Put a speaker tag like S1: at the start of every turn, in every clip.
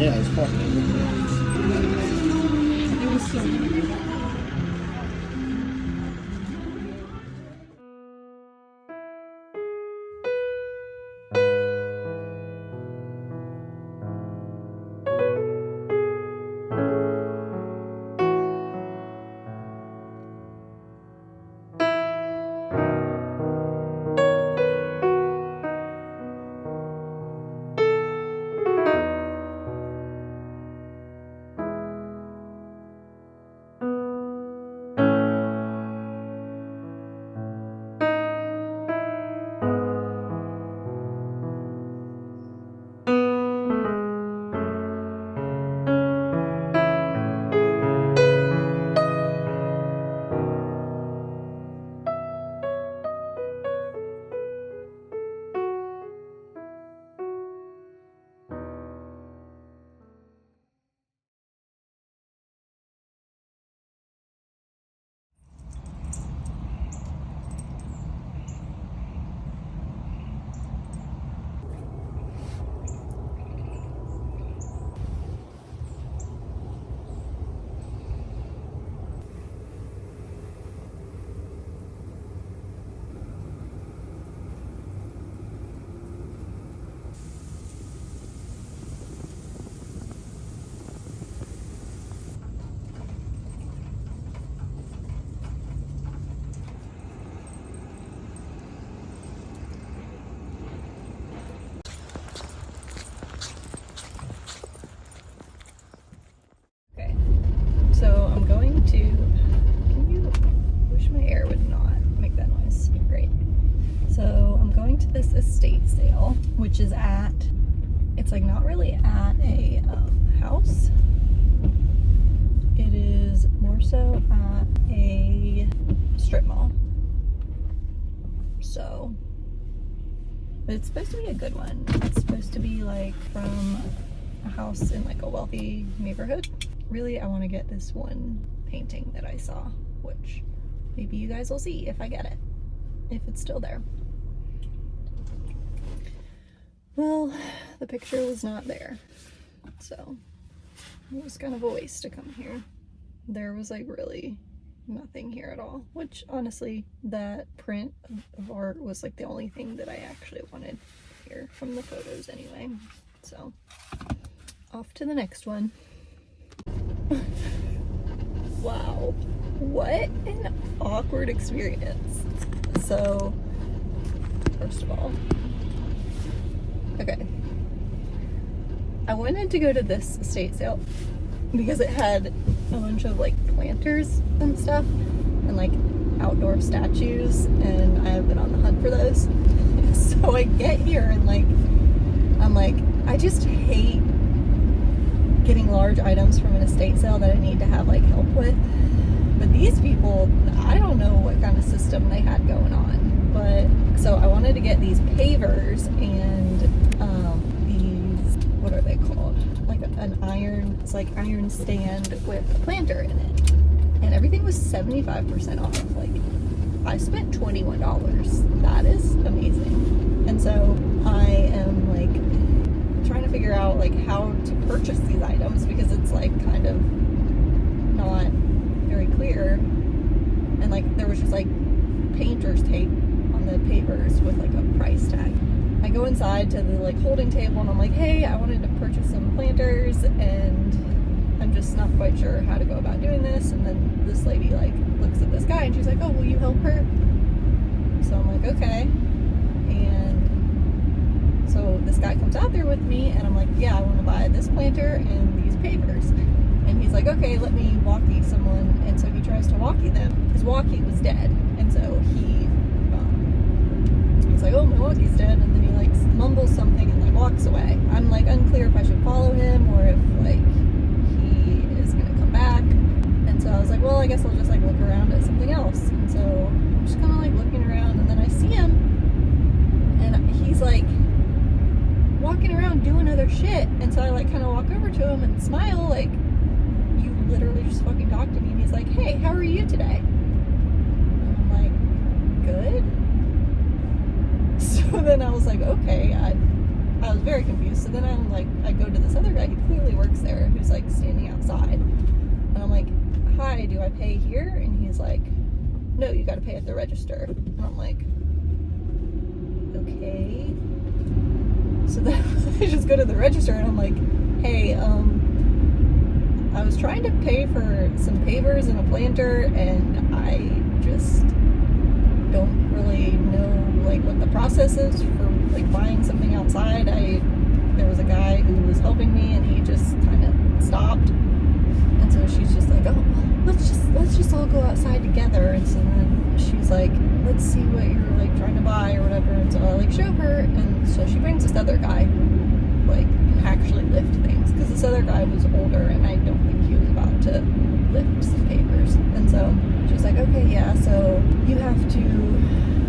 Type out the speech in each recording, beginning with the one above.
S1: Yeah, it's fucking. It was so good.
S2: So I'm going to, wish my air would not make that noise. Great. So I'm going to this estate sale, which is at, it's like not really at a house. It is more so at a strip mall. So, but it's supposed to be a good one. It's supposed to be like from a house in like a wealthy neighborhood. Really, I want to get this one painting that I saw, which maybe you guys will see if I get it, if it's still there. Well, the picture was not there, so it was kind of a waste to come here. There was like really nothing here at all, which honestly, that print of art was like the only thing that I actually wanted here from the photos anyway. So, off to the next one. Wow, what an awkward experience. So, first of all, okay, I wanted to go to this estate sale because it had a bunch of like planters and stuff and like outdoor statues, and I have been on the hunt for those. So I get here and like, I'm like, I just hate getting large items from an estate sale that I need to have like help with. But these people, I don't know what kind of system they had going on. But so I wanted to get these pavers and these, what are they called? Like an iron, it's like iron stand with a planter in it. And everything was 75% off. Like, I spent $21. That is amazing. And so I am like trying to figure out like how to purchase these items because it's like kind of not very clear, and like there was just like painter's tape on the pavers with like a price tag. I go inside to the like holding table and I'm like, hey, I wanted to purchase some planters and I'm just not quite sure how to go about doing this. And then this lady like looks at this guy and she's like, oh, will you help her? So I'm like, okay. And so this guy comes out there with me and I'm like, yeah, I want to buy this planter and these pavers. And he's like, okay, let me walkie someone. And so he tries to walkie them. His walkie was dead. And so he's like, oh, my walkie's dead. And then he like mumbles something and like walks away. I'm like unclear if I should follow him or if like he is going to come back. And so I was like, well, I guess I'll just like look around at something else. And so I'm just kind of like looking around, and then I see him and he's like walking around doing other shit. And so I like kind of walk over to him and smile like, you literally just fucking talked to me. And he's like, hey, how are you today? And I'm like, good. So then I was like, okay, I was very confused. So then I'm like, I go to this other guy who clearly works there, who's like standing outside, and I'm like, hi, do I pay here? And he's like, no, you got to pay at the register. And I'm like, okay. So then I just go to the register and I'm like, hey, I was trying to pay for some pavers and a planter, and I just don't really know like what the process is for like buying something outside. There was a guy who was helping me, and he just kind of stopped, and so she's just like, oh, let's just all go outside together. And so then she's like, let's see what you're like trying to buy or whatever. And so I like show her, and so she brings this other guy who like can actually lift things, because this other guy was older and I don't think he was about to lift some pavers. And so she's like, okay, yeah, so you have to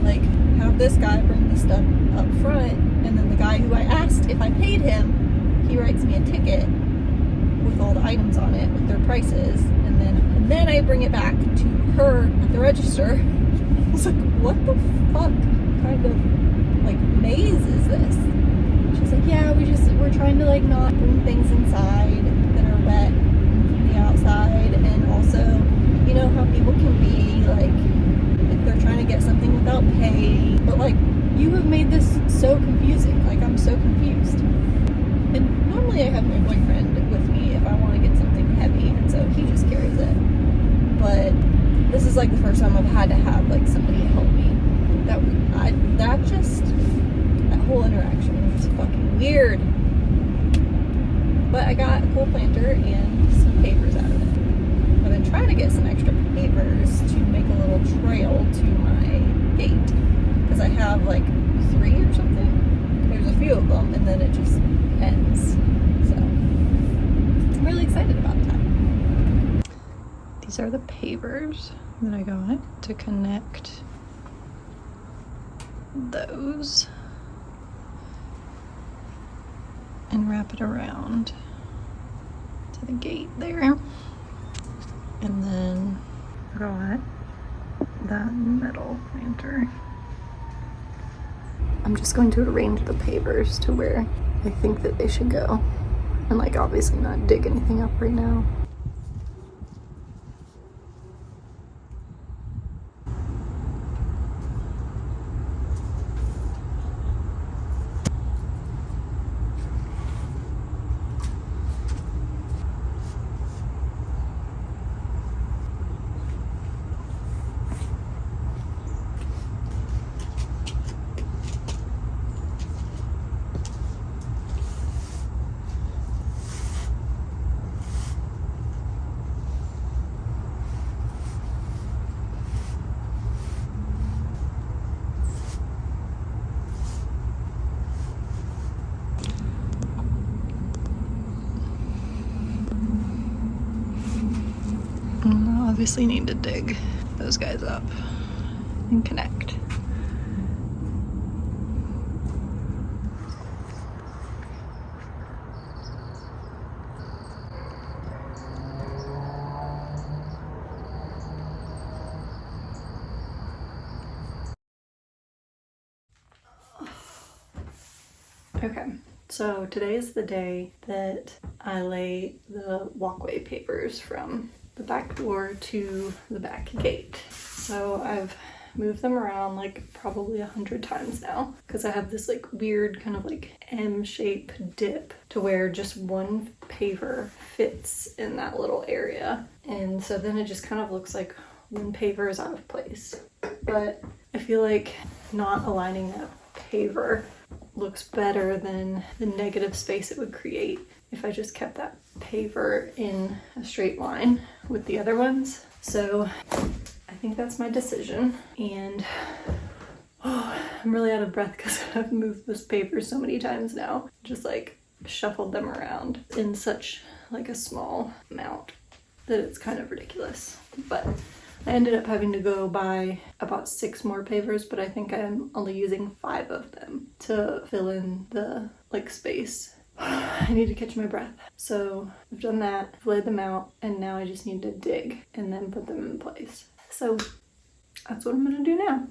S2: like have this guy bring the stuff up front, and then the guy who I asked if I paid him, he writes me a ticket with all the items on it with their prices, and then I bring it back to her at the register. I was like, what the fuck kind of like maze is this? She's like, yeah, we're trying to like not bring things inside that are wet from the outside, and also, you know how people can be like if they're trying to get something without pay, but like you have made this so confusing. Like I'm so confused. And normally I have my boyfriend with me if I want to get something heavy, and so he just carries it. But this is like the first time I've had to have like somebody help me. That whole interaction was just fucking weird. But I got a cool planter and some pavers out of it. I've been trying to get some extra pavers to make a little trail to my gate, because I have like 3 or something. There's a few of them, and then it just ends. So I'm really excited about that. These are the pavers that I got to connect those and wrap it around to the gate there. And then I got that metal planter. I'm just going to arrange the pavers to where I think that they should go, and like obviously not dig anything up right now. Obviously need to dig those guys up and connect. Okay, so today is the day that I lay the walkway pavers from the back door to the back gate. So I've moved them around like probably 100 times now, because I have this like weird kind of like M-shaped dip to where just one paver fits in that little area. And so then it just kind of looks like one paver is out of place. But I feel like not aligning that paver looks better than the negative space it would create if I just kept that paver in a straight line with the other ones. So I think that's my decision. And I'm really out of breath because I've moved this paver so many times now. Just like shuffled them around in such like a small amount that it's kind of ridiculous. But I ended up having to go buy about 6 more pavers, but I think I'm only using 5 of them to fill in the like space. I need to catch my breath. So I've done that, I've laid them out, and now I just need to dig and then put them in place. So that's what I'm gonna do now.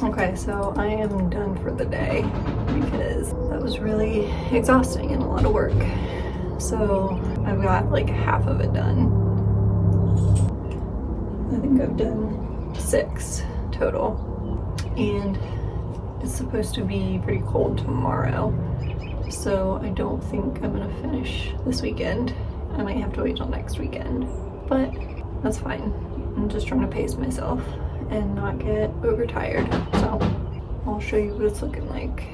S2: Okay, so I am done for the day because that was really exhausting and a lot of work. So I've got like half of it done. I think I've done 6 total. And it's supposed to be pretty cold tomorrow. So I don't think I'm gonna finish this weekend. I might have to wait till next weekend, but that's fine. I'm just trying to pace myself and not get overtired. So I'll show you what it's looking like.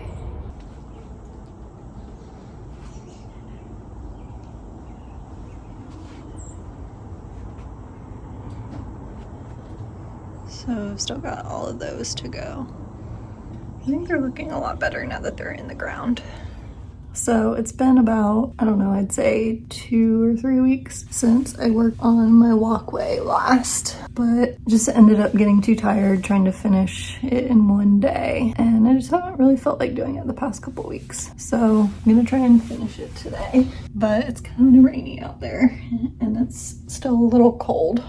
S2: So I've still got all of those to go. I think they're looking a lot better now that they're in the ground. So it's been about, I don't know, I'd say 2 or 3 weeks since I worked on my walkway last, but just ended up getting too tired trying to finish it in one day. And I just haven't really felt like doing it the past couple weeks. So I'm gonna try and finish it today, but it's kind of rainy out there and it's still a little cold.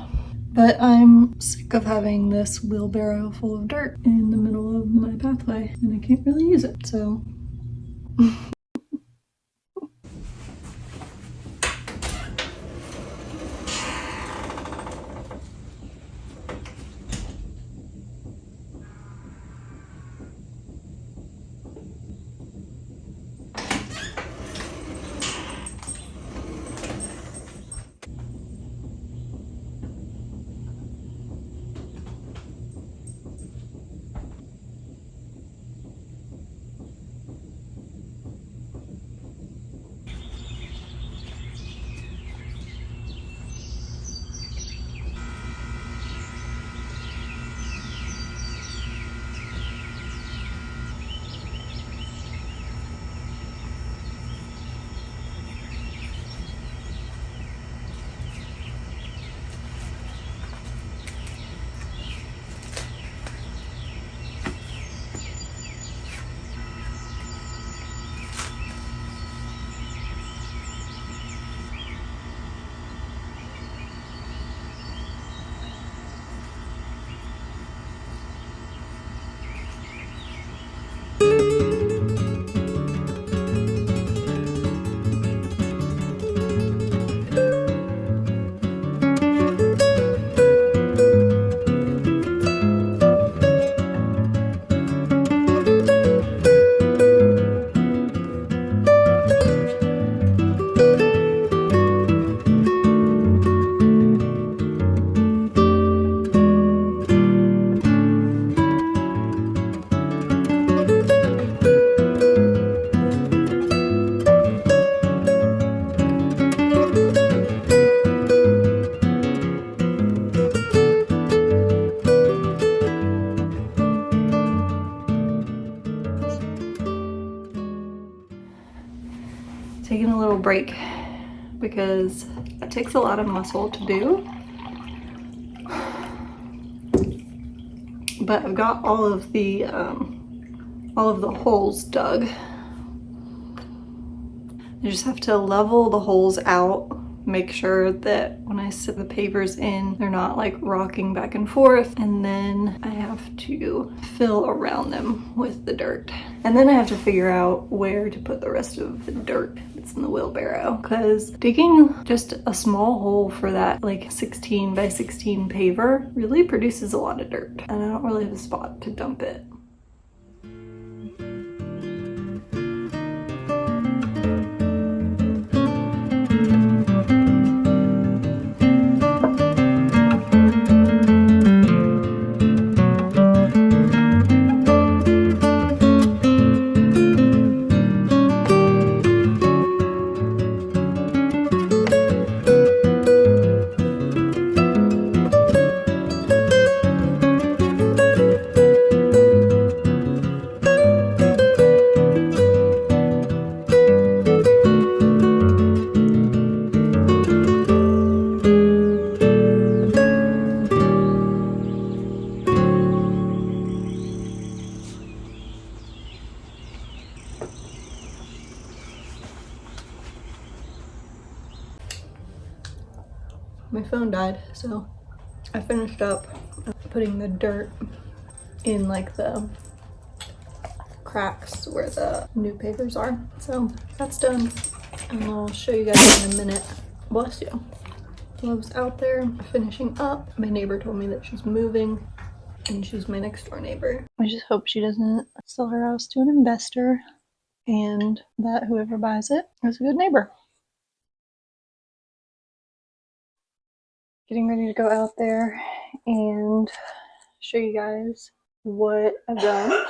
S2: But I'm sick of having this wheelbarrow full of dirt in the middle of my pathway and I can't really use it, so. Taking a little break because that takes a lot of muscle to do. But I've got all of the holes dug. I just have to level the holes out, make sure that when I sit the pavers in, they're not like rocking back and forth, and then I have to fill around them with the dirt. And then I have to figure out where to put the rest of the dirt that's in the wheelbarrow, because digging just a small hole for that like 16 by 16 paver really produces a lot of dirt, and I don't really have a spot to dump it. My phone died, so I finished up putting the dirt in like the cracks where the new pavers are. So that's done, and I'll show you guys in a minute. Bless you. Love's out there finishing up. My neighbor told me that she's moving, and she's my next door neighbor. I just hope she doesn't sell her house to an investor, and that whoever buys it is a good neighbor. Getting ready to go out there and show you guys what I've done.